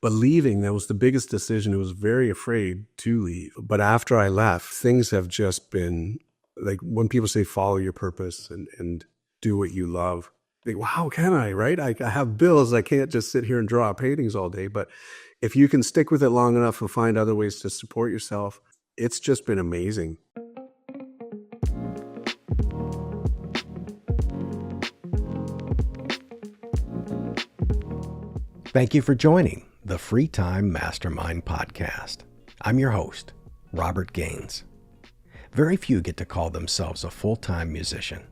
But leaving, that was the biggest decision. I was very afraid to leave. But after I left, things have just been like when people say follow your purpose and do what you love. Like, well, how can I, right? I have bills. I can't just sit here and draw paintings all day. But if you can stick with it long enough and find other ways to support yourself, it's just been amazing. Thank you for joining the Free Time Mastermind podcast. I'm your host, Robert Gaines. Very few get to call themselves a full-time musician.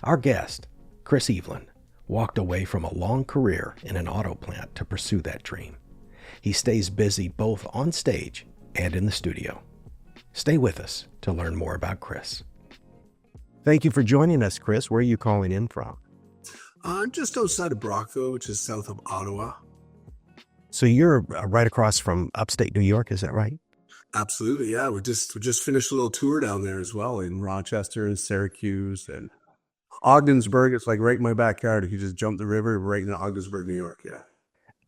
Our guest, Chris Evelyn, walked away from a long career in an auto plant to pursue that dream. He stays busy both on stage and in the studio. Stay with us to learn more about Chris. Thank you for joining us, Chris. Where are you calling in from? I'm just outside of Brockville, which is south of Ottawa. So you're right across from upstate New York, is that right? Absolutely, yeah. We just finished a little tour down there as well in Rochester and Syracuse and Ogdensburg. It's like right in my backyard. If you just jump the river, right in Ogdensburg, New York. Yeah.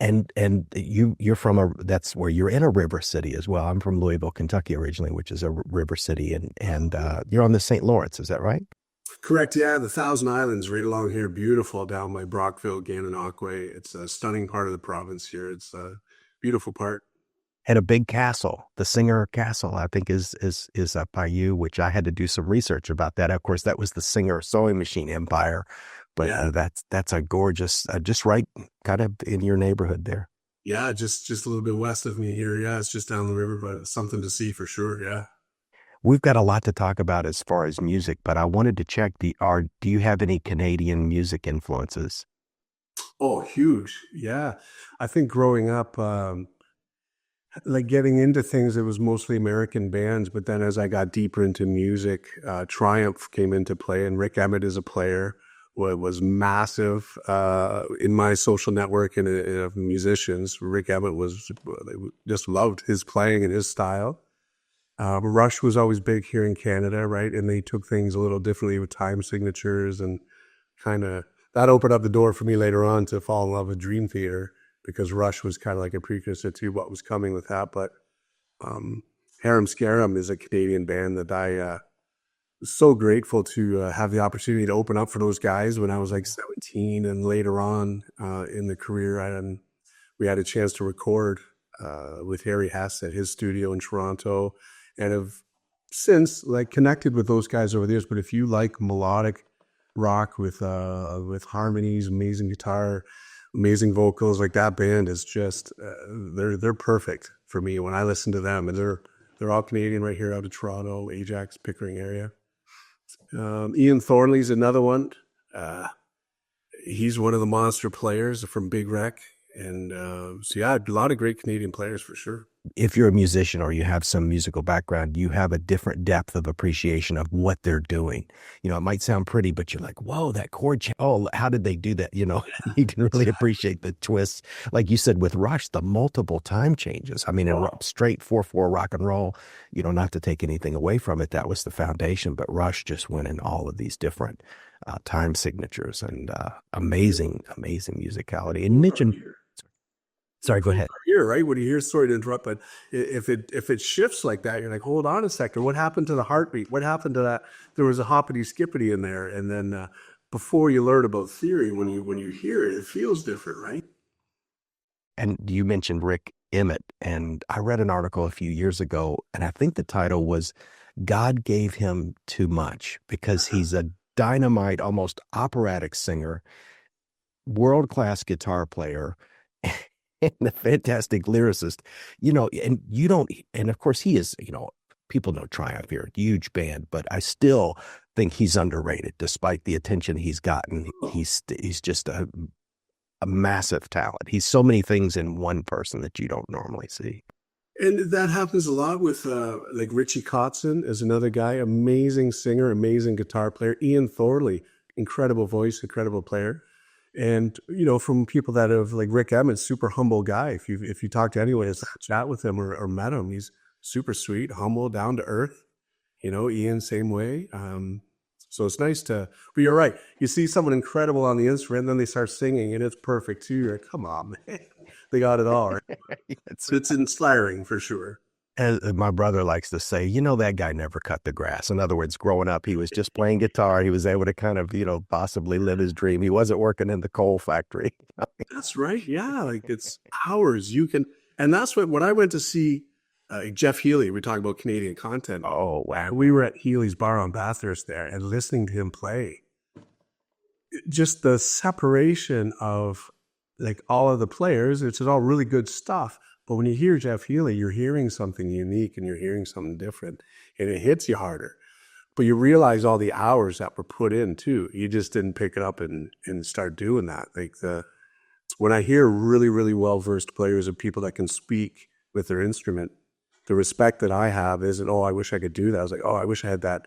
And you're from that's where you're in a river city as well. I'm from Louisville, Kentucky originally, which is a river city, and you're on the St. Lawrence, is that right? Correct. Yeah, the Thousand Islands right along here, beautiful down by Brockville, Gananoque. It's a stunning part of the province here. It's a beautiful part. And a big castle, the Singer Castle, I think is up by you, which I had to do some research about that. Of course, that was the Singer sewing machine empire, but yeah. That's a gorgeous, just right kind of in your neighborhood there. Yeah, just a little bit west of me here. Yeah, it's just down the river, but something to see for sure. Yeah. We've got a lot to talk about as far as music, but I wanted to check do you have any Canadian music influences? Oh, huge. Yeah. I think growing up, like getting into things, it was mostly American bands. But then as I got deeper into music, Triumph came into play, and Rick Emmett is a player was massive in my social network and of musicians. Rick Emmett just loved his playing and his style. Rush was always big here in Canada, right? And they took things a little differently with time signatures, and kind of that opened up the door for me later on to fall in love with Dream Theater, because Rush was kind of like a precursor to what was coming with that. But Harum Scarum is a Canadian band that I was so grateful to have the opportunity to open up for those guys when I was like 17, and later on in the career, we had a chance to record with Harry Hess at his studio in Toronto, and have since like connected with those guys over the years. But if you like melodic rock with harmonies, amazing guitar, amazing vocals, like that band is just they're perfect for me when I listen to them. And they're all Canadian right here out of Toronto, Ajax, Pickering area. Ian Thornley's another one. He's one of the monster players from Big Wreck. And so yeah, a lot of great Canadian players for sure. If you're a musician or you have some musical background, you have a different depth of appreciation of what they're doing. You know, it might sound pretty, but you're like, whoa, that chord, oh, how did they do that? You know, you can really appreciate the twists. Like you said with Rush, the multiple time changes. I mean, in straight 4/4 rock and roll, you know, not to take anything away from it, that was the foundation, but Rush just went in all of these different time signatures and amazing musicality. And mentioned. Sorry, go ahead. Here, right? When you hear, sorry to interrupt, but if it shifts like that, you're like, hold on a second. What happened to the heartbeat? What happened to that? There was a hoppity skippity in there, and then before you learn about theory, when you hear it, it feels different, right? And you mentioned Rick Emmett, and I read an article a few years ago, and I think the title was "God Gave Him Too Much," because he's a dynamite, almost operatic singer, world-class guitar player. And a fantastic lyricist, you know, and of course he is, you know, people know Triumph here, huge band, but I still think he's underrated despite the attention he's gotten. He's just a massive talent. He's so many things in one person that you don't normally see. And that happens a lot with like Richie Kotzen is another guy, amazing singer, amazing guitar player. Ian Thornley, incredible voice, incredible player. And, you know, from people that have, like Rick Emmett, super humble guy. If you talk to anyone that's chat with him or met him, he's super sweet, humble, down to earth. You know, Ian, same way. So it's nice but you're right. You see someone incredible on the instrument, and then they start singing, and it's perfect too. You're like, come on, man. They got it all, right? It's, It's inspiring for sure. as my brother likes to say, that guy never cut the grass. In other words, growing up, he was just playing guitar. He was able to kind of, possibly live his dream. He wasn't working in the coal factory. That's right. Yeah, like it's hours you can, and that's what when I went to see Jeff Healy. We talk about Canadian content. Oh, wow. We were at Healy's bar on Bathurst there, and listening to him play, just the separation of like all of the players. It's all really good stuff, but when you hear Jeff Healy, you're hearing something unique and you're hearing something different, and it hits you harder. But you realize all the hours that were put in too. You just didn't pick it up and start doing that. Like when I hear really, really well versed players of people that can speak with their instrument, the respect that I have isn't, oh, I wish I could do that. I was like, oh, I wish I had that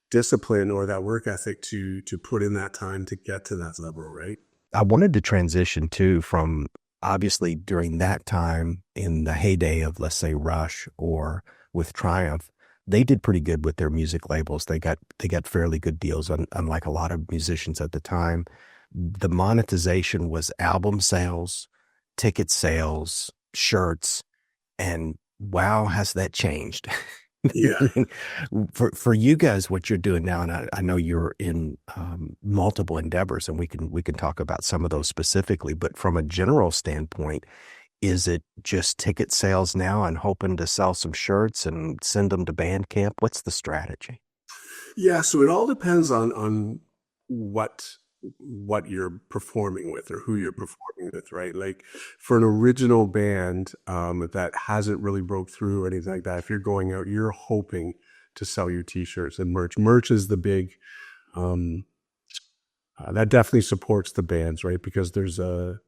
discipline or that work ethic to put in that time to get to that level, right? I wanted to transition too from obviously during that time in the heyday of, let's say, Rush or with Triumph, they did pretty good with their music labels. They got fairly good deals, unlike a lot of musicians at the time. The monetization was album sales, ticket sales, shirts, and wow, has that changed? Yeah. For you guys, what you're doing now, and I know you're in multiple endeavors, and we can talk about some of those specifically. But from a general standpoint, is it just ticket sales now and hoping to sell some shirts and send them to Bandcamp? What's the strategy? Yeah, so it all depends on what you're performing with or who you're performing with, right? Like for an original band that hasn't really broke through or anything like that, if you're going out, you're hoping to sell your t-shirts and merch. Merch is the big um, that definitely supports the bands, right? Because there's a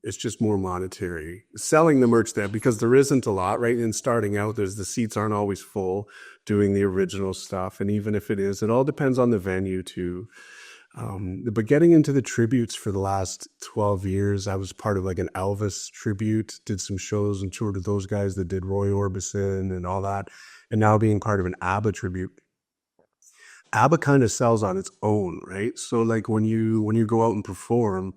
it's just more monetary selling the merch there because there isn't a lot, right? And starting out, the seats aren't always full doing the original stuff, and even if it is, it all depends on the venue too. But getting into the tributes for the last 12 years, I was part of like an Elvis tribute, did some shows and toured with those guys that did Roy Orbison and all that. And now being part of an ABBA tribute, ABBA kind of sells on its own, right? So like when you go out and perform,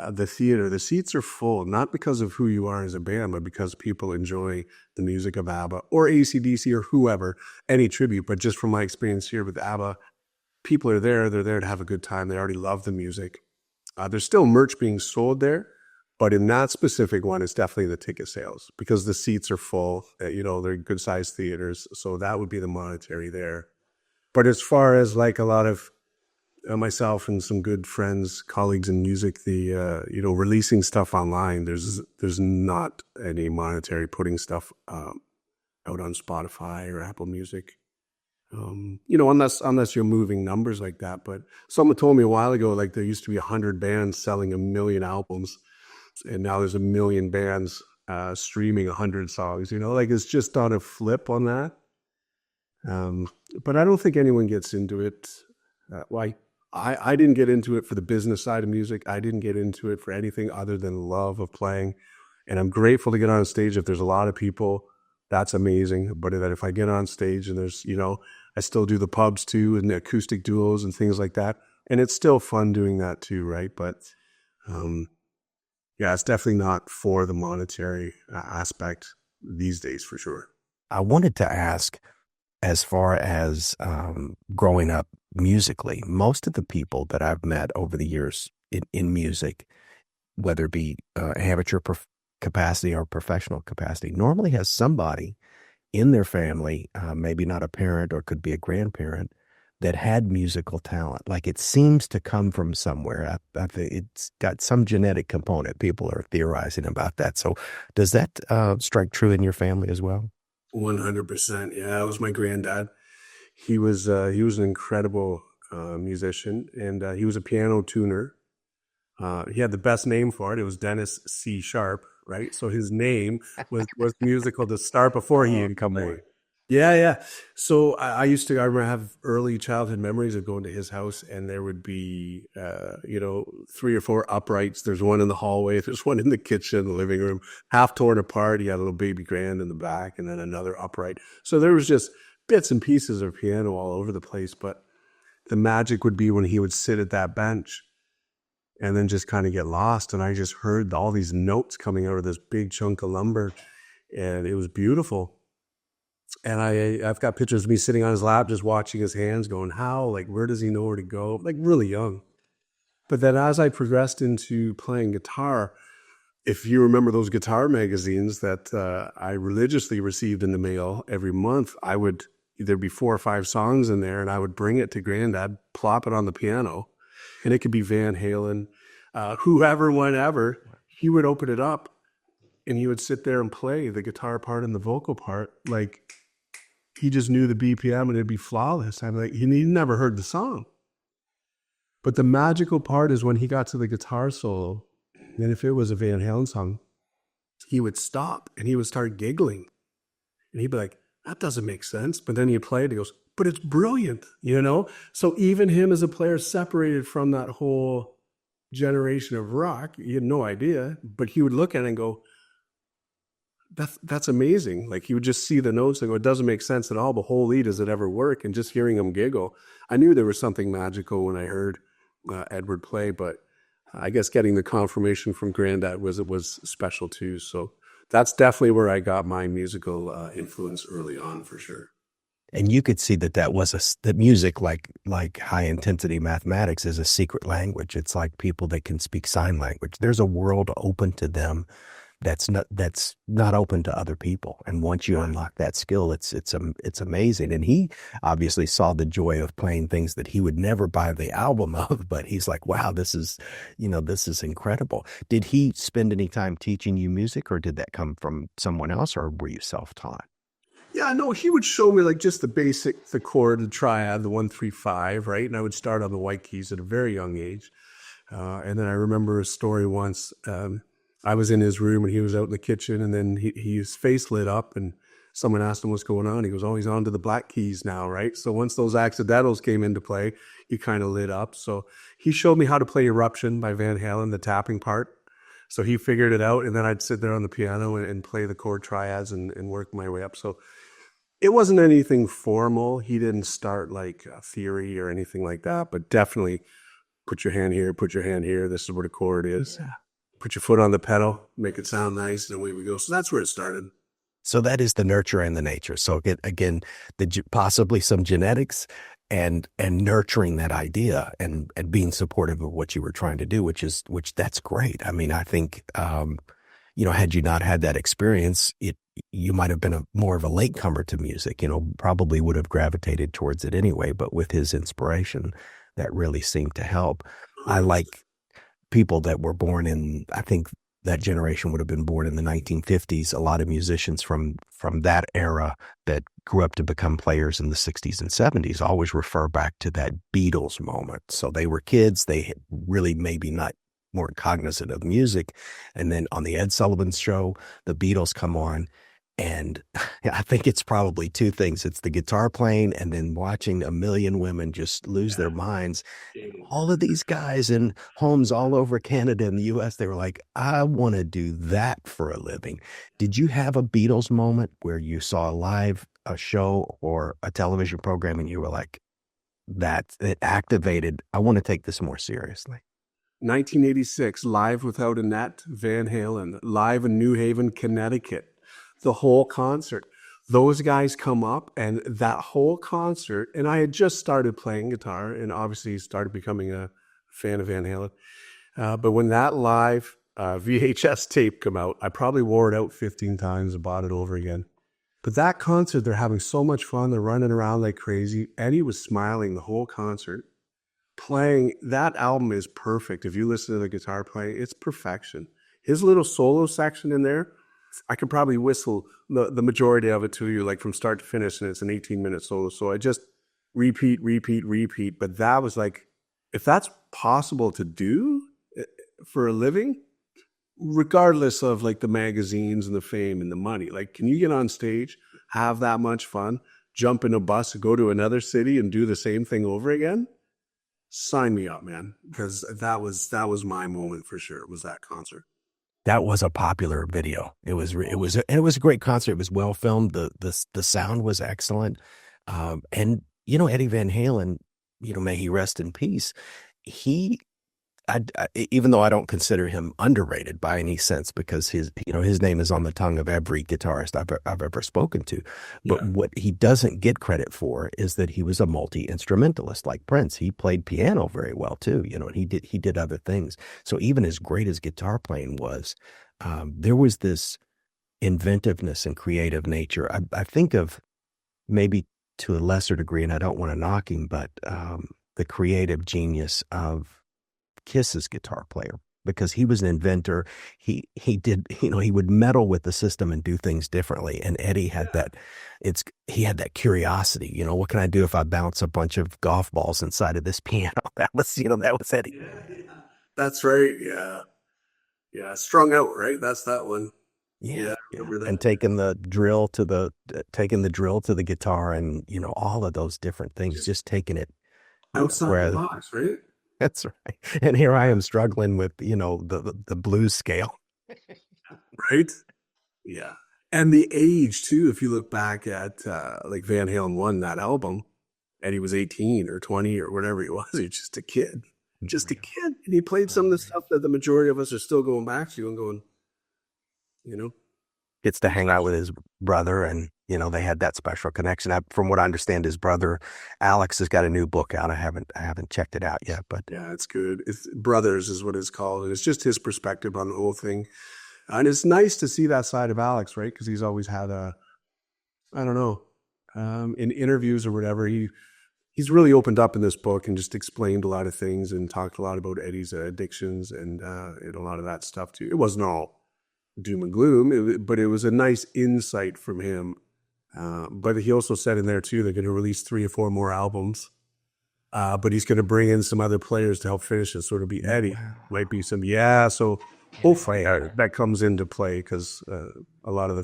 the theater, the seats are full, not because of who you are as a band, but because people enjoy the music of ABBA or AC/DC or whoever, any tribute. But just from my experience here with ABBA, people are there. They're there to have a good time. They already love the music. There's still merch being sold there, but in that specific one, it's definitely the ticket sales because the seats are full. They're good sized theaters. So that would be the monetary there. But as far as like a lot of myself and some good friends, colleagues in music, the releasing stuff online, there's not any monetary putting stuff out on Spotify or Apple Music. Unless you're moving numbers like that. But someone told me a while ago, like there used to be 100 bands selling 1 million albums, and now there's 1 million bands streaming 100 songs. Like it's just on a flip on that. But I don't think anyone gets into it. Why? I didn't get into it for the business side of music. I didn't get into it for anything other than love of playing. And I'm grateful to get on stage. If there's a lot of people, that's amazing. But that if I get on stage and there's, I still do the pubs too and the acoustic duos and things like that. And it's still fun doing that too, right? But yeah, it's definitely not for the monetary aspect these days for sure. I wanted to ask, as far as growing up musically, most of the people that I've met over the years in music, whether it be amateur capacity or professional capacity, normally has somebody in their family, maybe not a parent or could be a grandparent, that had musical talent. Like it seems to come from somewhere. I think it's got some genetic component. People are theorizing about that. So does that strike true in your family as well? 100%. Yeah, it was my granddad. He was an incredible musician, and he was a piano tuner. He had the best name for it. It was Dennis C. Sharp, right? So his name was musical to start before he had come on. Yeah, yeah. So I remember have early childhood memories of going to his house, and there would be, 3 or 4 uprights. There's one in the hallway. There's one in the kitchen, the living room, half torn apart. He had a little baby grand in the back, and then another upright. So there was just bits and pieces of piano all over the place. But the magic would be when he would sit at that bench and then just kind of get lost. And I just heard all these notes coming out of this big chunk of lumber, and it was beautiful. And I've got pictures of me sitting on his lap, just watching his hands, going, "How? Like, where does he know where to go?" Like, really young. But then as I progressed into playing guitar, if you remember those guitar magazines that I religiously received in the mail every month, I would there'd be 4 or 5 songs in there, and I would bring it to Granddad, plop it on the piano, and it could be Van Halen, whoever, whenever. He would open it up, and he would sit there and play the guitar part and the vocal part like he just knew the BPM and it'd be flawless. I'm like, he never heard the song. But the magical part is when he got to the guitar solo, and if it was a Van Halen song, he would stop and he would start giggling. And he'd be like, that doesn't make sense. But then he'd play it, he goes, but it's brilliant, you know? So even him as a player separated from that whole generation of rock, he had no idea, but he would look at it and go, that's amazing. Like he would just see the notes and go, it doesn't make sense at all, but holy, does it ever work? And just hearing him giggle, I knew there was something magical when I heard Edward play, but I guess getting the confirmation from Granddad was special too. So that's definitely where I got my musical influence early on, for sure. And you could see that that music, like high intensity mathematics, is a secret language. It's like people that can speak sign language. There's a world open to them that's not open to other people. And once you unlock that skill, it's amazing. And he obviously saw the joy of playing things that he would never buy the album of, but he's like, wow, this is incredible. Did he spend any time teaching you music, or did that come from someone else, or were you self-taught? Yeah, no, he would show me like just the basic, the chord, the triad, the 1 3 5, right? And I would start on the white keys at a very young age. And then I remember a story once. I was in his room and he was out in the kitchen, and then his face lit up, and someone asked him what's going on. He goes, "Oh, he's on to the black keys now, right?" So once those accidentals came into play, he kind of lit up. So he showed me how to play Eruption by Van Halen, the tapping part. So he figured it out, and then I'd sit there on the piano and play the chord triads and work my way up. So it wasn't anything formal. He didn't start like theory or anything like that, but definitely put your hand here, put your hand here. This is where the chord is. Yeah. Put your foot on the pedal, make it sound nice, and away we go. So that's where it started. So that is the nurture and the nature. So again, possibly some genetics and nurturing that idea and being supportive of what you were trying to do, which that's great. I mean, I think, had you not had that experience, you might have been more of a latecomer to music, probably would have gravitated towards it anyway, but with his inspiration, that really seemed to help. I like people that were born in, I think that generation would have been born in the 1950s. A lot of musicians from that era that grew up to become players in the 60s and 70s always refer back to that Beatles moment. So they were kids. They really maybe not weren't cognizant of music. And then on the Ed Sullivan Show, the Beatles come on. And I think it's probably two things. It's the guitar playing and then watching a million women just lose their minds. All of these guys in homes all over Canada and the US, they were like, I want to do that for a living. Did you have a Beatles moment where you saw a show or a television program and you were like, it activated, I want to take this more seriously? 1986, Live Without a Net, Van Halen, live in New Haven, Connecticut. The whole concert. Those guys come up, and that whole concert, and I had just started playing guitar and obviously started becoming a fan of Van Halen. But when that live VHS tape come out, I probably wore it out 15 times and bought it over again. But that concert, they're having so much fun. They're running around like crazy. Eddie was smiling the whole concert. Playing, that album is perfect. If you listen to the guitar playing, it's perfection. His little solo section in there, I could probably whistle the majority of it to you, like from start to finish, and it's an 18-minute solo. So I just repeat. But that was like, if that's possible to do for a living, regardless of like the magazines and the fame and the money, like, can you get on stage, have that much fun, jump in a bus, go to another city and do the same thing over again? Sign me up, man. Because that was my moment for sure. It was that concert. That was a popular video. It was a great concert. It was well filmed. The sound was excellent. And Eddie Van Halen, may he rest in peace. He even though I don't consider him underrated by any sense, because his name is on the tongue of every guitarist I've ever spoken to. But Yeah. what he doesn't get credit for is that he was a multi-instrumentalist like Prince. He played piano very well too, and he did other things. So even as great as guitar playing was, there was this inventiveness and creative nature. I think of, maybe to a lesser degree, and I don't want to knock him, but the creative genius of Kiss's guitar player, because he was an inventor. He did, he would meddle with the system and do things differently. And Eddie had that. He had that curiosity. What can I do if I bounce a bunch of golf balls inside of this piano? That was Eddie. Yeah. That's right. Yeah. Yeah. Strung out, right? That's that one. Yeah, Yeah. I yeah. remember And that. taking the drill to the guitar, and all of those different things, Just just taking it. outside the Where box, right? That's right. And here I am struggling with, the blues scale. Right. Yeah. And the age too, if you look back at like Van Halen won that album and he was 18 or 20 or whatever he was, he's just a kid. Just a Unreal. kid. And he played some of the Unreal. stuff that the majority of us are still going back to and going, you know, Gets to hang out with his brother, and they had that special connection. From what I understand, his brother Alex has got a new book out. I haven't checked it out yet, but yeah, it's good. It's Brothers is what it's called. And it's just his perspective on the whole thing. And it's nice to see that side of Alex, right? Because he's always had I don't know, in interviews or whatever, he's really opened up in this book and just explained a lot of things and talked a lot about Eddie's addictions and a lot of that stuff too. It wasn't all doom and gloom, but it was a nice insight from him. But he also said in there too, they're going to release 3 or 4 more albums. But he's going to bring in some other players to help finish it. So it'll be Eddie, wow. might be some, yeah. So hopefully that comes into play because a lot of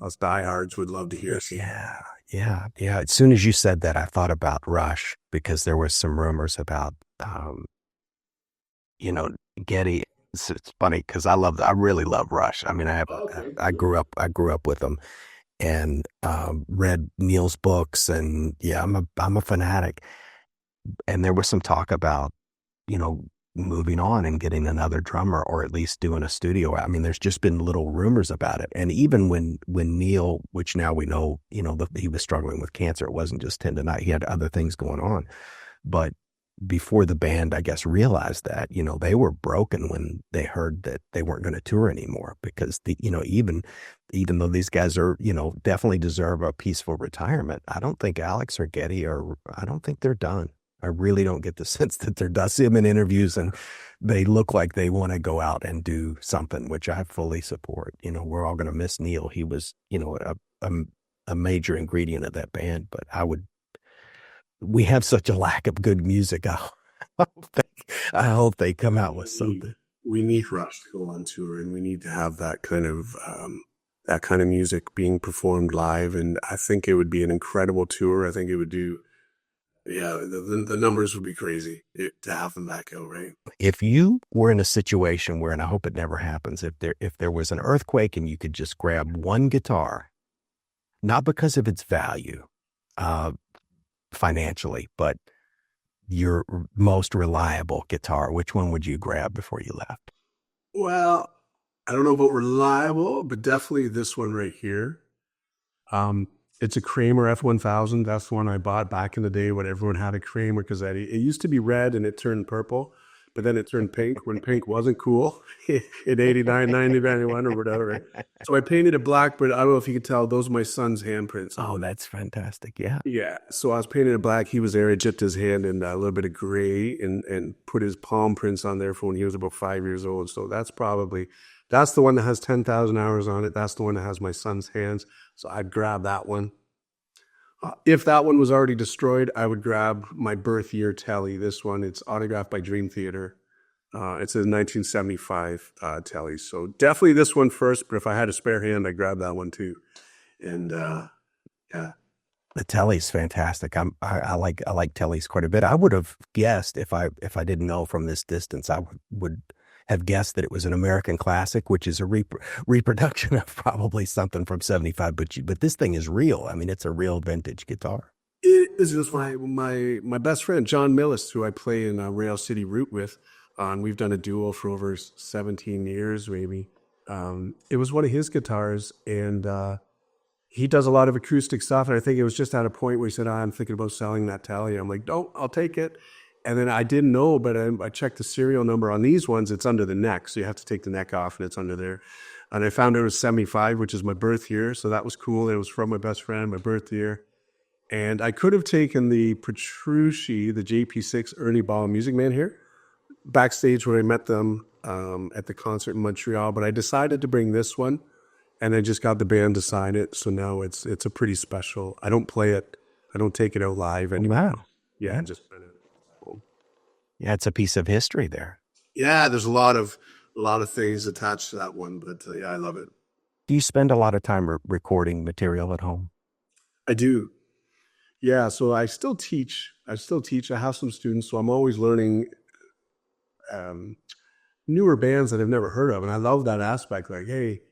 us diehards would love to hear some. Yeah, yeah, yeah. As soon as you said that, I thought about Rush, because there was some rumors about, you know, Getty. It's funny because I really love Rush. I mean, Okay, cool. I grew up with them, and read Neil's books, and yeah, I'm a fanatic. And there was some talk about, you know, moving on and getting another drummer, or at least doing a studio. I mean, there's just been little rumors about it. And even when Neil, which now we know, he was struggling with cancer. It wasn't just tendonitis. He had other things going on. But before the band, I guess, realized that, they were broken when they heard that they weren't going to tour anymore, because even though these guys are, definitely deserve a peaceful retirement, I don't think Alex or Getty I don't think they're done. I really don't get the sense that they're done. I see them in interviews and they look like they want to go out and do something, which I fully support. We're all going to miss Neil. He was, a major ingredient of that band, but we have such a lack of good music. I hope they come out with We need, something. we need Rush to go on tour, and we need to have that kind of music being performed live. And I think it would be an incredible tour. I think it would do. Yeah, the numbers would be crazy to have them back out, right? If you were in a situation where, and I hope it never happens, if there was an earthquake and you could just grab one guitar, not because of its value, uh, financially, but your most reliable guitar, which one would you grab before you left? Well, I don't know about reliable, but definitely this one right here. Um, it's a Kramer F1000. That's the one I bought back in the day when everyone had a Kramer, because it used to be red and it turned purple, but then it turned pink when pink wasn't cool in 89, 90, 91 or whatever. So I painted it black, but I don't know if you can tell, those are my son's handprints Oh, on it. that's fantastic. Yeah. Yeah, so I was painting it black. He was there. I dipped his hand in a little bit of gray and put his palm prints on there for when he was about 5 years old. So that's the one that has 10,000 hours on it. That's the one that has my son's hands. So I'd grab that one. If that one was already destroyed, I would grab my birth year telly. This one, it's autographed by Dream Theater. It's a 1975 telly. So definitely this one first. But if I had a spare hand, I'd grab that one too. And yeah. The Telly's fantastic. I like Telly's quite a bit. I would have guessed, if I didn't know from this distance, I would have guessed that it was an American classic, which is a reproduction of probably something from '75. But this thing is real. I mean, it's a real vintage guitar. It is just my best friend John Millis, who I play in Rail City Route with. And we've done a duo for over 17 years, maybe. It was one of his guitars, and he does a lot of acoustic stuff. And I think it was just at a point where he said, I'm thinking about selling that Tally. I'm like, no, I'll take it. And then I didn't know, but I checked the serial number on these ones. It's under the neck. So you have to take the neck off and it's under there. And I found it was 75, which is my birth year. So that was cool. It was from my best friend, my birth year. And I could have taken the Petrucci, the JP6 Ernie Ball Music Man here, backstage where I met them at the concert in Montreal. But I decided to bring this one, and I just got the band to sign it. So now it's a pretty special. I don't play it. I don't take it out live anymore. Wow. Yeah, just kind of. Yeah, it's a piece of history there. Yeah, there's a lot of things attached to that one, but yeah, I love it. Do you spend a lot of time recording material at home? I do. Yeah, so I still teach. I have some students, so I'm always learning newer bands that I've never heard of, and I love that aspect. Like, hey,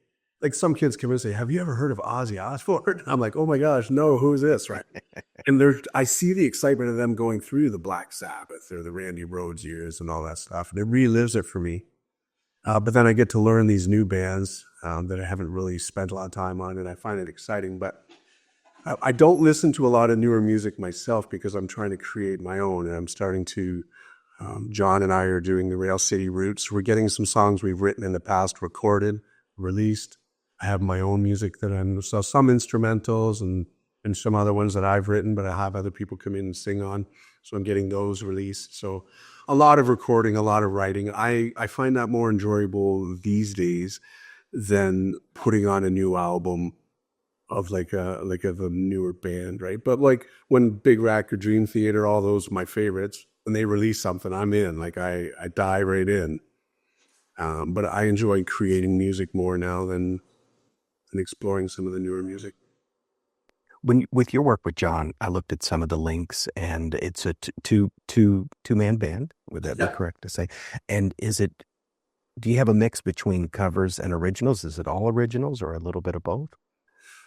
like some kids come in and say, "Have you ever heard of Ozzy Osbourne?" I'm like, "Oh my gosh, no, who is this?" Right? And I see the excitement of them going through the Black Sabbath or the Randy Rhoads years and all that stuff, and it relives it for me. But then I get to learn these new bands that I haven't really spent a lot of time on, and I find it exciting. But I don't listen to a lot of newer music myself because I'm trying to create my own, and I'm starting to. John and I are doing the Rail City Roots. We're getting some songs we've written in the past recorded, released. I have my own music so some instrumentals and some other ones that I've written, but I have other people come in and sing on. So I'm getting those released. So a lot of recording, a lot of writing. I find that more enjoyable these days than putting on a new album of of a newer band, right? But like when Big Rack or Dream Theater, all those are my favorites, when they release something, I'm in. Like I dive right in. But I enjoy creating music more now than exploring some of the newer music. With your work with John, I looked at some of the links, and it's a two-man band. Would that be correct to say? And do you have a mix between covers and originals? Is it all originals or a little bit of both?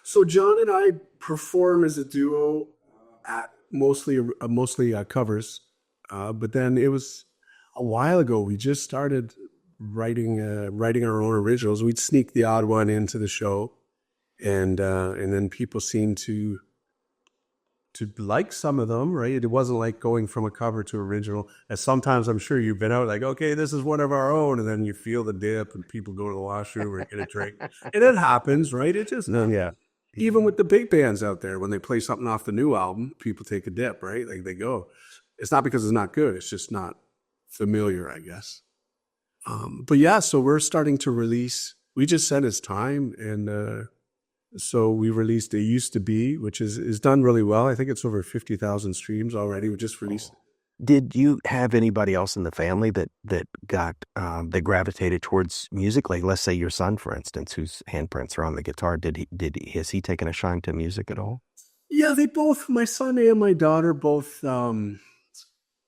So John and I perform as a duo at mostly covers, but then it was a while ago. We just started writing our own originals. We'd sneak the odd one into the show, and then people seemed to like some of them, right? It wasn't like going from a cover to original. As sometimes I'm sure you've been out like, okay, this is one of our own, and then you feel the dip, and people go to the washroom or get a drink, and it happens, right? It just Yeah. even with the big bands out there, when they play something off the new album, people take a dip, right? Like they go. It's not because it's not good. It's just not familiar, I guess. But yeah, so we're starting to release. We just said it's time, and so we released "It Used to Be," which is done really well. I think it's over 50,000 streams already. We just released. Did you have anybody else in the family that gravitated towards music? Like, let's say your son, for instance, whose handprints are on the guitar. Has he taken a shine to music at all? Yeah, they both. My son and my daughter both.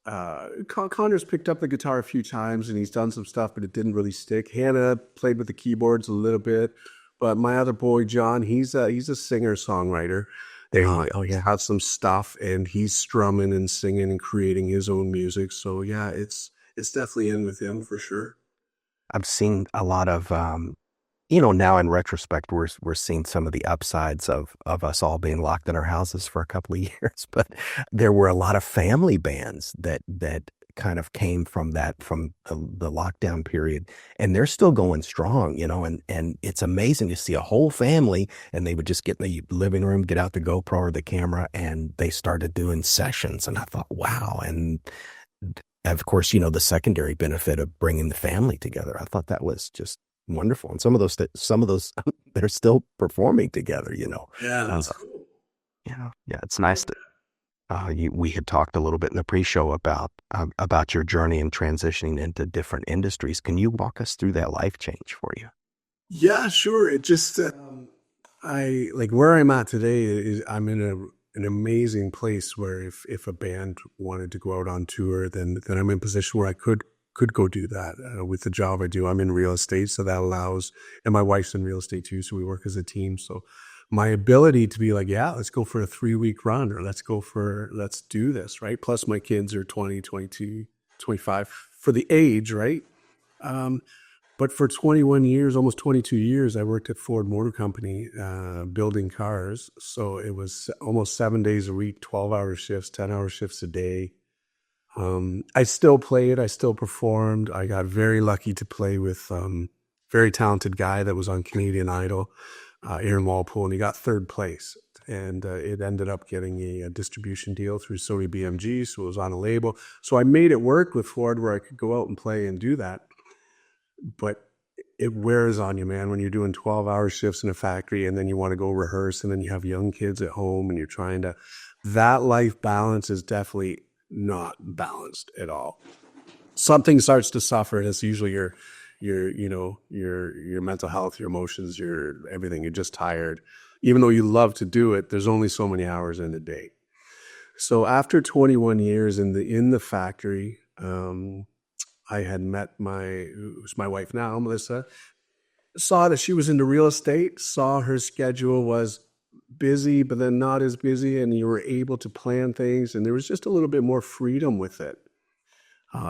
Connor's picked up the guitar a few times and he's done some stuff, but it didn't really stick. Hannah played with the keyboards a little bit, but my other boy, John, he's a singer songwriter. There you go. He has some stuff, and he's strumming and singing and creating his own music. So yeah, it's definitely in with him for sure. I've seen a lot of, now in retrospect, we're seeing some of the upsides of us all being locked in our houses for a couple of years. But there were a lot of family bands that kind of came from the lockdown period, and they're still going strong, and it's amazing to see a whole family, and they would just get in the living room, get out the GoPro or the camera, and they started doing sessions. And I thought, wow. And of course, the secondary benefit of bringing the family together. I thought that was just wonderful. And some of those that are still performing together, Yeah, that's cool. Yeah, it's nice to. We had talked a little bit in the pre-show about your journey and transitioning into different industries. Can you walk us through that life change for you? Yeah, sure. It just I like where I'm at today is I'm in an amazing place where if a band wanted to go out on tour, then I'm in a position where I could go do that with the job I do. I'm in real estate, so that allows, and my wife's in real estate too, so we work as a team. So my ability to be like, yeah, let's go for a 3-week run, or let's do this, right? Plus my kids are 20, 22, 25, for the age, right? Um, but for 21 years, almost 22 years, I worked at Ford Motor Company, building cars. So it was almost 7 days a week, 12-hour shifts, 10-hour shifts a day. I still played, I still performed. I got very lucky to play with very talented guy that was on Canadian Idol, Aaron Walpole, and he got third place. And it ended up getting a distribution deal through Sony BMG, so it was on a label. So I made it work with Ford where I could go out and play and do that. But it wears on you, man, when you're doing 12-hour shifts in a factory and then you want to go rehearse and then you have young kids at home and you're trying to, that life balance is definitely not balanced at all. Something starts to suffer, and it's usually your mental health, your emotions, your everything. You're just tired. Even though you love to do it, there's only so many hours in a day. So after 21 years in the factory, I had met who's my wife now, Melissa, saw that she was into real estate, saw her schedule was busy, but then not as busy, and you were able to plan things, and there was just a little bit more freedom with it.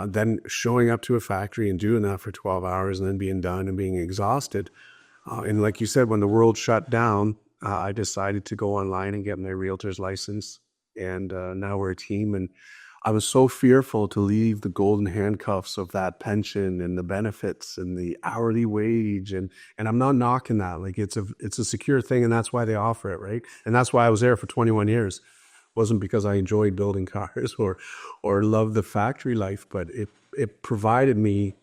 Then showing up to a factory and doing that for 12 hours and then being done and being exhausted. And like you said, when the world shut down, I decided to go online and get my realtor's license. And now we're a team. And I was so fearful to leave the golden handcuffs of that pension and the benefits and the hourly wage. And I'm not knocking that. Like it's a secure thing, and that's why they offer it, right? And that's why I was there for 21 years. It wasn't because I enjoyed building cars or loved the factory life, but it provided me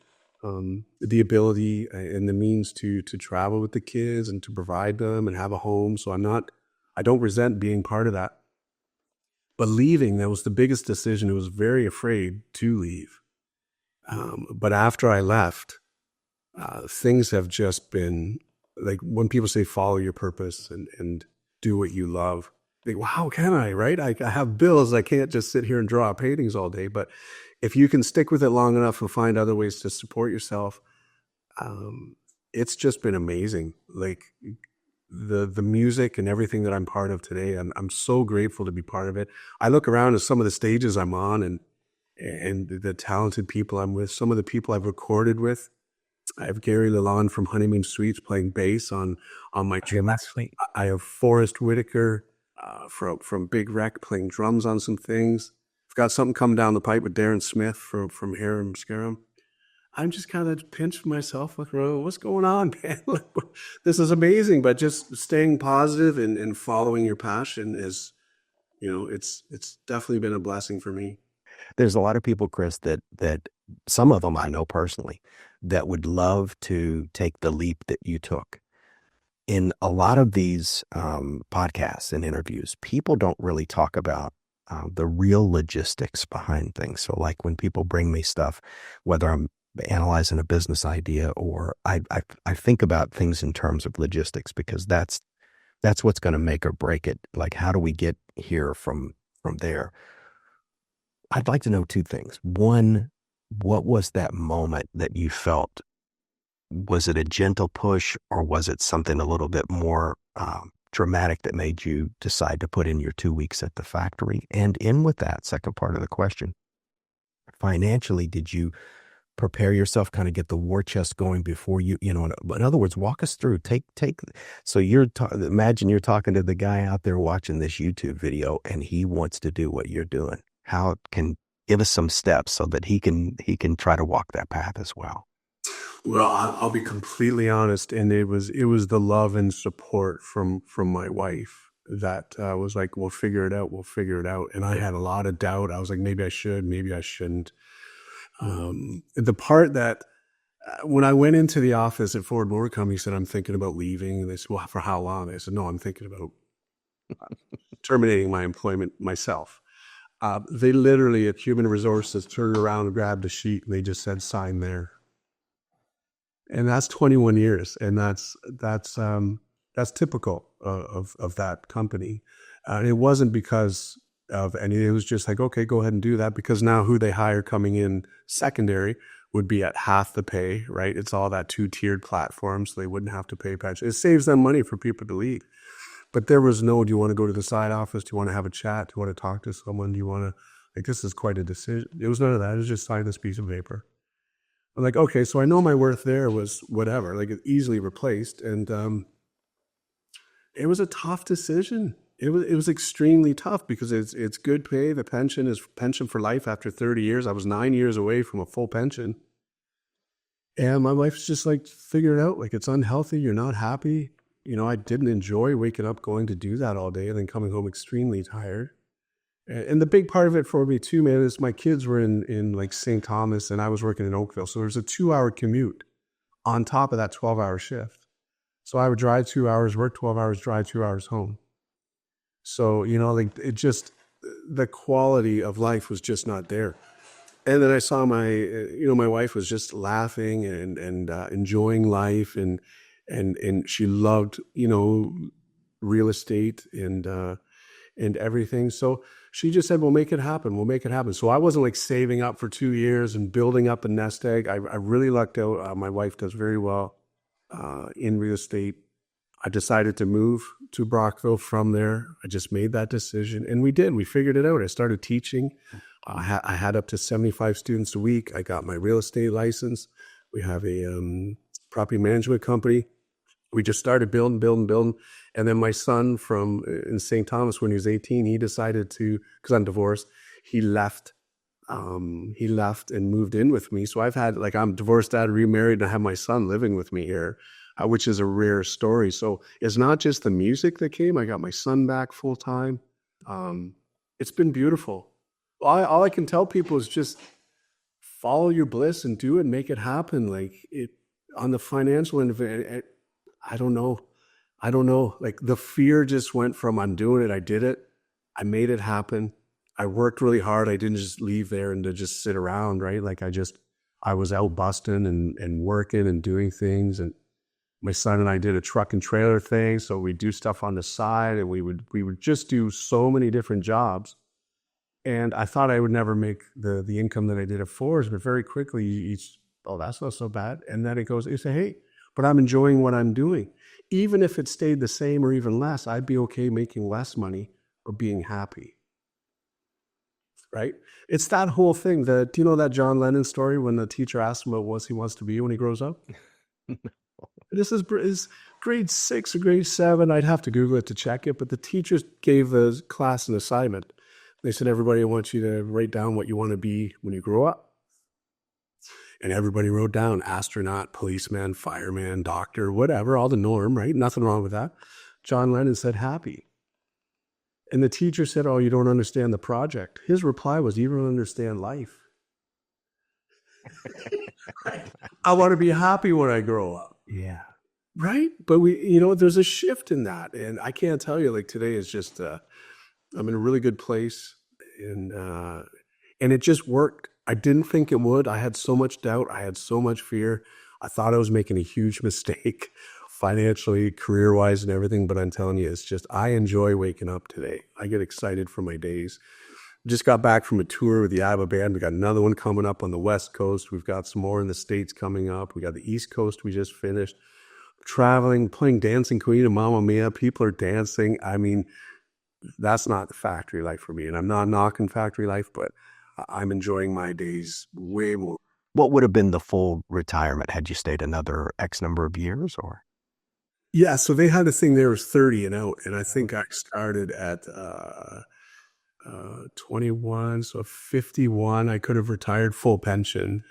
the ability and the means to travel with the kids and to provide them and have a home. So I don't resent being part of that. But leaving, that was the biggest decision. I was very afraid to leave. But after I left, things have just been like when people say follow your purpose and do what you love. Think, well, how can I, right? I have bills. I can't just sit here and draw paintings all day. But if you can stick with it long enough and find other ways to support yourself, it's just been amazing. Like the music and everything that I'm part of today, I'm so grateful to be part of it. I look around at some of the stages I'm on and the talented people I'm with, some of the people I've recorded with. I have Gary Lalonde from Honeymoon Suites playing bass on my Jim, that's sweet. I have Forrest Whitaker from Big Wreck playing drums on some things. I've got something coming down the pipe with Darren Smith from Harem Scarum. I'm just kind of pinched myself like, "Oh, what's going on, man? This is amazing." But just staying positive and following your passion is, it's definitely been a blessing for me. There's a lot of people, Chris, that some of them I know personally that would love to take the leap that you took. In a lot of these podcasts and interviews, people don't really talk about the real logistics behind things. So like when people bring me stuff, whether I'm analyzing a business idea or I think about things in terms of logistics because that's what's going to make or break it. Like, how do we get here from there? I'd like to know two things. One, what was that moment that you felt? Was it a gentle push or was it something a little bit more dramatic that made you decide to put in your 2 weeks at the factory? And in with that second part of the question, financially, did you prepare yourself, kind of get the war chest going before in other words, walk us through, so imagine you're talking to the guy out there watching this YouTube video and he wants to do what you're doing. How can give us some steps so that he can try to walk that path as well? Well, I'll be completely honest, and it was the love and support from my wife that was like, "We'll figure it out. We'll figure it out." And I had a lot of doubt. I was like, maybe I should, maybe I shouldn't. The part that when I went into the office at Ford Motor Company, he said, "I'm thinking about leaving." And they said, "Well, for how long?" I said, "No, I'm thinking about terminating my employment myself." They literally at Human Resources turned around and grabbed a sheet and they just said, "Sign there." And that's 21 years, and that's typical of that company. It wasn't because of any. It was just like, okay, go ahead and do that, because now who they hire coming in secondary would be at half the pay, right? It's all that 2-tiered platform, so they wouldn't have to pay pension. It saves them money for people to leave. But there was no, do you want to go to the side office? Do you want to have a chat? Do you want to talk to someone? Do you want to, like, this is quite a decision. It was none of that. It was just sign this piece of paper. I'm like, okay, so I know my worth there was whatever, like it easily replaced. And it was a tough decision. It was extremely tough because it's good pay. The pension is pension for life after 30 years. I was 9 years away from a full pension. And my wife's just like, figure it out. Like, it's unhealthy. You're not happy. I didn't enjoy waking up going to do that all day and then coming home extremely tired. And the big part of it for me too, man, is my kids were in like St. Thomas and I was working in Oakville. So there's a 2 hour commute on top of that 12-hour shift. So I would drive 2 hours, work 12 hours, drive 2 hours home. So, like it just, the quality of life was just not there. And then I saw my wife was just laughing and enjoying life, and she loved, real estate and everything. So she just said, "We'll make it happen. We'll make it happen." So I wasn't like saving up for 2 years and building up a nest egg. I really lucked out. My wife does very well in real estate. I decided to move to Brockville from there. I just made that decision, and we did. We figured it out. I started teaching. I had up to 75 students a week. I got my real estate license. We have a property management company. We just started building. And then my son from in St. Thomas, when he was 18, he decided to, because I'm divorced, he left. He left and moved in with me. So I've had, like, I'm divorced dad, remarried, and I have my son living with me here, which is a rare story. So it's not just the music that came. I got my son back full time. It's been beautiful. All I can tell people is just follow your bliss and do it, make it happen. Like it on the financial end of it, I don't know. I don't know. Like the fear just went from I'm doing it, I did it, I made it happen. I worked really hard. I didn't just leave there and to just sit around, right? Like I was out busting and working and doing things. And my son and I did a truck and trailer thing. So we do stuff on the side and we would just do so many different jobs. And I thought I would never make the income that I did at Fours, but very quickly oh, that's not so bad. And then you say, hey, but I'm enjoying what I'm doing. Even if it stayed the same or even less, I'd be okay making less money or being happy. Right? It's that whole thing. Do you know that John Lennon story when the teacher asked him what he wants to be when he grows up? This is grade 6 or grade 7. I'd have to Google it to check it, but the teachers gave the class an assignment. They said, everybody, I want you to write down what you want to be when you grow up. And everybody wrote down astronaut, policeman, fireman, doctor, whatever, all the norm, right? Nothing wrong with that. John Lennon said happy. And the teacher said, oh, you don't understand the project. His reply was, you don't understand life. I want to be happy when I grow up. Yeah. Right? But there's a shift in that. And I can't tell you, like today is just, I'm in a really good place. And it just worked. I didn't think it would. I had so much doubt. I had so much fear. I thought I was making a huge mistake financially, career-wise and everything. But I'm telling you, it's just, I enjoy waking up today. I get excited for my days. Just got back from a tour with the ABBA band. We got another one coming up on the West Coast. We've got some more in the States coming up. We got the East Coast we just finished. Traveling, playing Dancing Queen and Mamma Mia. People are dancing. I mean, that's not the factory life for me. And I'm not knocking factory life, but I'm enjoying my days way more. What would have been the full retirement had you stayed another X number of years or? Yeah, so they had a thing there was 30 and out. And I think I started at 21, so 51. I could have retired full pension.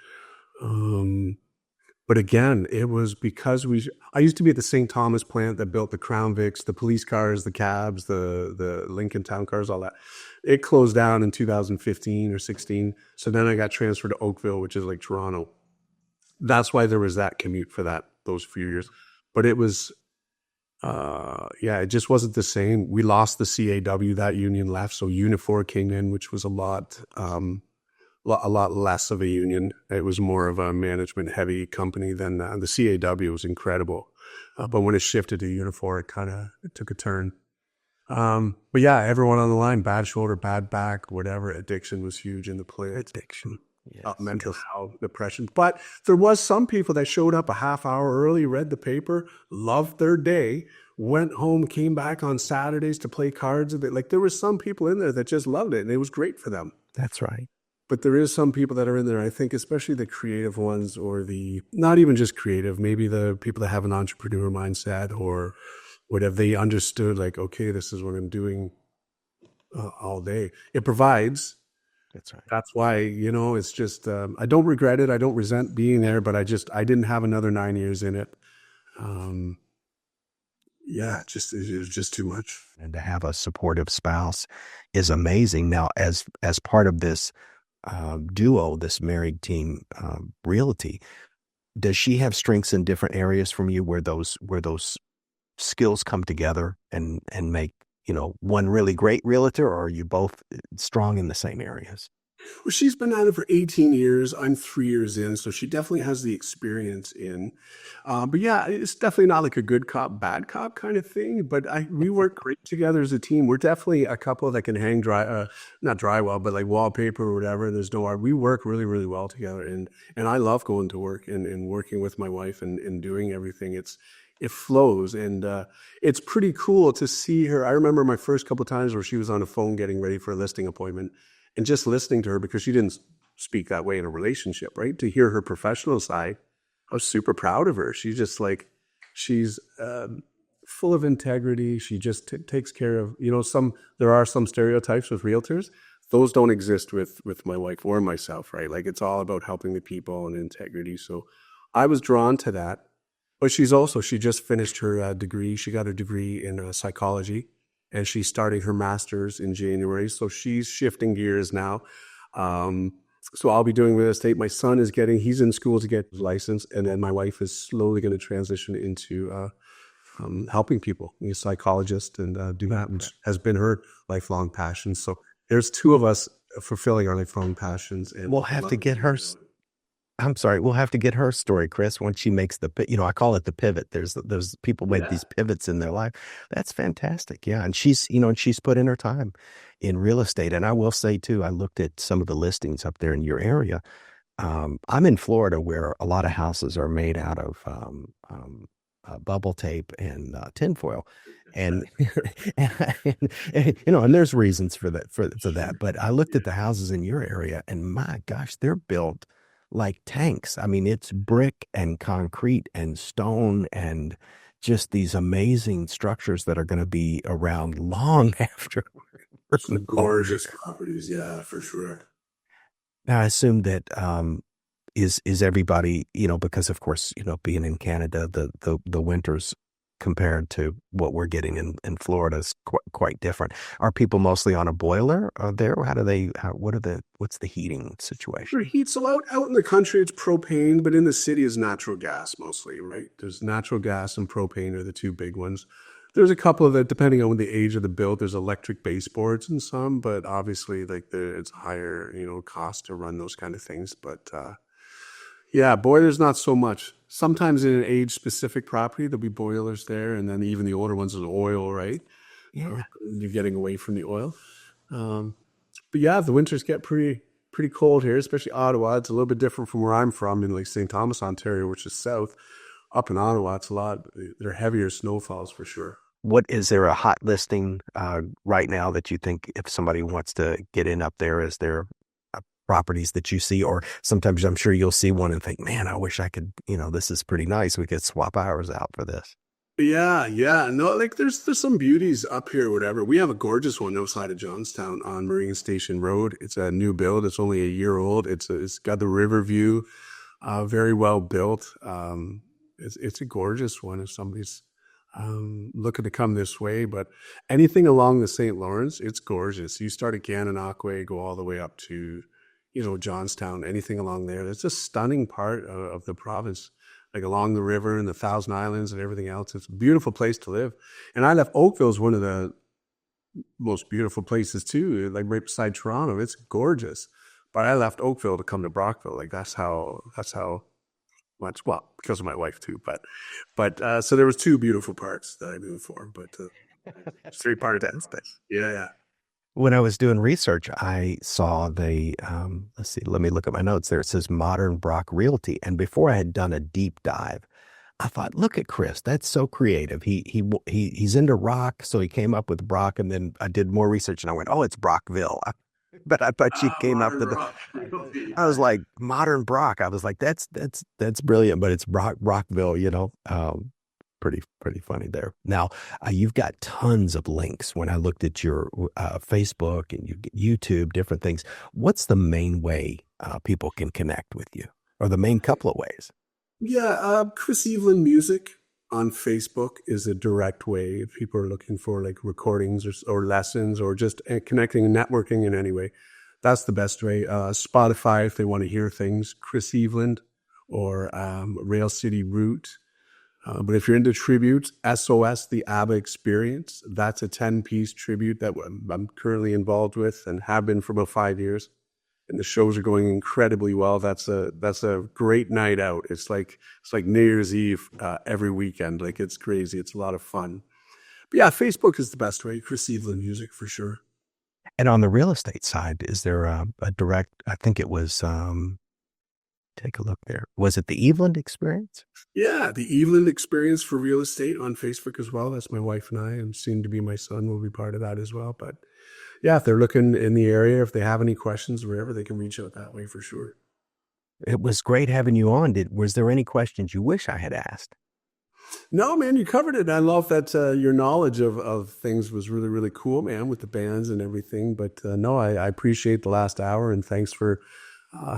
But again, it was because I used to be at the St. Thomas plant that built the Crown Vics, the police cars, the cabs, the Lincoln Town cars, all that. It closed down in 2015 or 16. So then I got transferred to Oakville, which is like Toronto. That's why there was that commute for those few years. But it was, it just wasn't the same. We lost the CAW, that union left. So Unifor came in, which was a lot less of a union. It was more of a management heavy company than the CAW was incredible. But when it shifted to Unifor, it took a turn. But yeah, everyone on the line, bad shoulder, bad back, whatever. Addiction was huge in the play. Addiction. Yes. Mental health, depression. But there was some people that showed up a half hour early, read the paper, loved their day, went home, came back on Saturdays to play cards. Like there was some people in there that just loved it and it was great for them. That's right. but there is some people that are in there. I think, especially the creative ones, or the not even just creative, maybe the people that have an entrepreneur mindset or whatever. They understood, like, okay, this is what I'm doing all day. It provides. That's right. That's why, it's just, I don't regret it. I don't resent being there, but I didn't have another 9 years in it. Um, yeah, it was just too much. And to have a supportive spouse is amazing. Now, as part of this duo, this married team realty, does she have strengths in different areas from you where those skills come together and make, one really great realtor, or are you both strong in the same areas? Well, she's been at it for 18 years. I'm 3 years in, so she definitely has the experience in. But yeah, it's definitely not like a good cop, bad cop kind of thing. But we work great together as a team. We're definitely a couple that can hang not drywall, but like wallpaper or whatever. There's no art. We work really, really well together, and I love going to work and working with my wife and doing everything. It flows, and it's pretty cool to see her. I remember my first couple of times where she was on the phone getting ready for a listing appointment, and just listening to her, because she didn't speak that way in a relationship, right? To hear her professional side, I was super proud of her. She's just like, she's full of integrity. She just takes care of, there are some stereotypes with realtors. Those don't exist with my wife or myself, right? Like, it's all about helping the people and integrity. So I was drawn to that. But she just finished her degree. She got a degree in psychology, and she's starting her master's in January. So she's shifting gears now. Um, so I'll be doing real estate. My son he's in school to get his license. And then my wife is slowly going to transition into helping people, be a psychologist, and do that, which has been her lifelong passion. So there's two of us fulfilling our lifelong passions. And We'll have to get her. I'm sorry, we'll have to get her story, Chris, when she makes I call it the pivot. There's people make these pivots in their life. That's fantastic. Yeah. And she's put in her time in real estate. And I will say too, I looked at some of the listings up there in your area. I'm in Florida, where a lot of houses are made out of bubble tape and tinfoil. And, and there's reasons for that, for that. But I looked at the houses in your area, and my gosh, they're built like tanks. I mean, it's brick and concrete and stone and just these amazing structures that are going to be around long after we're some gorgeous properties. Yeah, for sure. Now, I assume that is everybody, because of course, being in Canada, the winters compared to what we're getting in Florida is quite different. Are people mostly on a boiler there? What's the heating situation? For heat, so out in the country, it's propane, but in the city is natural gas mostly, right? There's natural gas and propane are the two big ones. There's a couple that, depending on the age of the build, there's electric baseboards in some, but obviously, like, it's higher, cost to run those kind of things. But yeah, boilers not so much. Sometimes in an age-specific property, there'll be boilers there, and then even the older ones is oil, right? Yeah. You're getting away from the oil. But yeah, the winters get pretty cold here, especially Ottawa. It's a little bit different from where I'm from in, like, St. Thomas, Ontario, which is south. Up in Ottawa, it's a lot. They're heavier snowfalls for sure. What is there a hot listing right now that you think, if somebody wants to get in up there, is there properties that you see? Or sometimes I'm sure you'll see one and think, man, I wish I could, this is pretty nice. We could swap hours out for this. Yeah. No, like, there's some beauties up here, whatever. We have a gorgeous one outside of Johnstown on Marine Station Road. It's a new build. It's only a year old. It's got the river view, very well built. It's a gorgeous one if somebody's looking to come this way. But anything along the St. Lawrence, it's gorgeous. You start at Gananoque, go all the way up to, Johnstown, anything along there. It's a stunning part of the province, like along the river and the Thousand Islands and everything else. It's a beautiful place to live. And I left Oakville is one of the most beautiful places too, like right beside Toronto. It's gorgeous. But I left Oakville to come to Brockville. Like, that's how much, well, because of my wife too. But so there was two beautiful parts that I moved for, but it's three parts of that. Yeah. When I was doing research, I saw let's see, let me look at my notes there. It says Modern Brock Realty. And before I had done a deep dive, I thought, look at Chris, that's so creative. He's into rock, so he came up with Brock. And then I did more research and I went, oh, it's Brockville. but I thought you came up Modern with rock, really. I was like, modern Brock. I was like, that's brilliant, but it's Rockville, pretty funny there. Now, you've got tons of links. When I looked at your Facebook and YouTube, different things. What's the main way people can connect with you, or the main couple of ways? Yeah, Chris Evelyn Music on Facebook is a direct way if people are looking for like recordings or lessons or just connecting and networking in any way. That's the best way. Spotify, if they want to hear things, Chris Eveland or Rail City Route. But if you're into tributes, SOS, the ABBA Experience, that's a 10-piece tribute that I'm currently involved with and have been for about 5 years. And the shows are going incredibly well. That's a great night out. It's like New Year's Eve every weekend. Like it's crazy. It's a lot of fun. But yeah, Facebook is the best way. Chris Evelyn Music for sure. And on the real estate side, is there a direct? I think it was. Take a look there. Was it the Eveland Experience? Yeah, the Evelyn Experience for Real Estate on Facebook as well. That's my wife and I, and soon to be my son will be part of that as well. But yeah, if they're looking in the area, if they have any questions, wherever, they can reach out that way for sure. It was great having you on. Was there any questions you wish I had asked? No, man, you covered it. I love that your knowledge of things was really, really cool, man, with the bands and everything. But no, I appreciate the last hour, and thanks for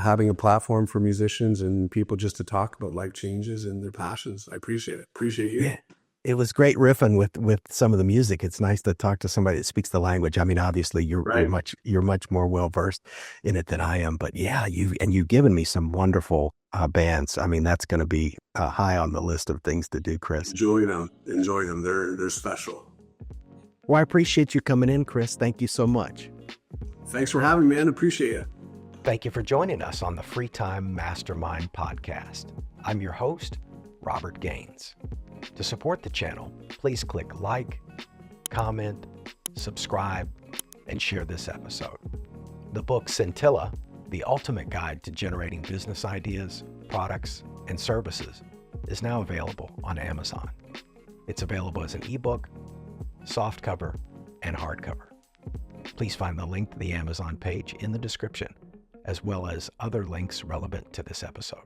having a platform for musicians and people just to talk about life changes and their passions. I appreciate it. Appreciate you. Yeah. It was great riffing with some of the music. It's nice to talk to somebody that speaks the language. I mean, obviously Right. you're much more well versed in it than I am, but yeah, you've given me some wonderful bands. I mean, that's going to be high on the list of things to do, Chris. Enjoy them. Enjoy them. They're special. Well, I appreciate you coming in, Chris. Thank you so much. Thanks for having me, man. Appreciate it. Thank you for joining us on the Free Time Mastermind podcast. I'm your host, Robert Gaines. To support the channel, please click like, comment, subscribe, and share this episode. The book Scintilla, The Ultimate Guide to Generating Business Ideas, Products, and Services, is now available on Amazon. It's available as an ebook, softcover, and hardcover. Please find the link to the Amazon page in the description, as well as other links relevant to this episode.